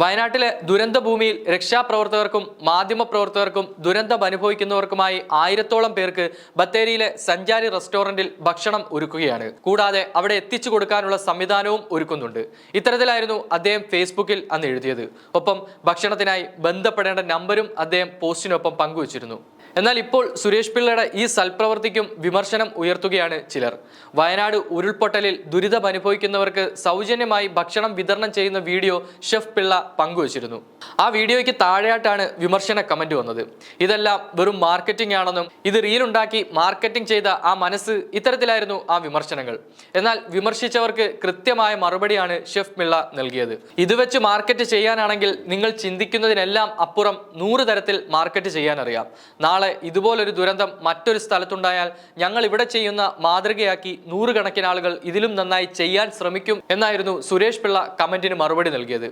വയനാട്ടിലെ ദുരന്ത ഭൂമിയിൽ രക്ഷാപ്രവർത്തകർക്കും മാധ്യമപ്രവർത്തകർക്കും ദുരന്തം അനുഭവിക്കുന്നവർക്കുമായി 1000-ഓളം പേർക്ക് ബത്തേരിയിലെ സഞ്ചാരി റെസ്റ്റോറന്റിൽ ഭക്ഷണം ഒരുക്കുകയാണ്. കൂടാതെ അവിടെ എത്തിച്ചു കൊടുക്കാനുള്ള സംവിധാനവും ഒരുക്കുന്നുണ്ട്. ഇത്തരത്തിലായിരുന്നു അദ്ദേഹം ഫേസ്ബുക്കിൽ അന്ന് എഴുതിയത്. ഒപ്പം ഭക്ഷണത്തിനായി ബന്ധപ്പെടേണ്ട നമ്പരും അദ്ദേഹം പോസ്റ്റിനൊപ്പം പങ്കുവച്ചിരുന്നു. എന്നാൽ ഇപ്പോൾ സുരേഷ് പിള്ളയുടെ ഈ സൽപ്രവർത്തിക്കും വിമർശനം ഉയർത്തുകയാണ് ചിലർ. വയനാട് ഉരുൾപൊട്ടലിൽ ദുരിതം അനുഭവിക്കുന്നവർക്ക് സൗജന്യമായി ഭക്ഷണം വിതരണം ചെയ്യുന്ന വീഡിയോ ഷെഫ് പിള്ള പങ്കുവച്ചിരുന്നു. ആ വീഡിയോയ്ക്ക് താഴെയായിട്ടാണ് വിമർശന കമന്റ് വന്നത്. ഇതെല്ലാം വെറും മാർക്കറ്റിംഗ് ആണെന്നും ഇത് റീലുണ്ടാക്കി മാർക്കറ്റിംഗ് ചെയ്ത ആ മനസ്സ്, ഇത്തരത്തിലായിരുന്നു ആ വിമർശനങ്ങൾ. എന്നാൽ വിമർശിച്ചവർക്ക് കൃത്യമായ മറുപടിയാണ് ഷെഫ് പിള്ള നൽകിയത്. ഇത് വെച്ച് മാർക്കറ്റ് ചെയ്യാനാണെങ്കിൽ നിങ്ങൾ ചിന്തിക്കുന്നതിനെല്ലാം അപ്പുറം 100 തരത്തിൽ മാർക്കറ്റ് ചെയ്യാനറിയാം. നാളെ ഇതുപോലൊരു ദുരന്തം മറ്റൊരു സ്ഥലത്തുണ്ടായാൽ ഞങ്ങൾ ഇവിടെ ചെയ്യുന്ന മാതൃകയാക്കി 100 കണക്കിന് ആളുകൾ ഇതിലും നന്നായി ചെയ്യാൻ ശ്രമിക്കും എന്നായിരുന്നു സുരേഷ് പിള്ള കമന്റിന് മറുപടി നൽകിയത്.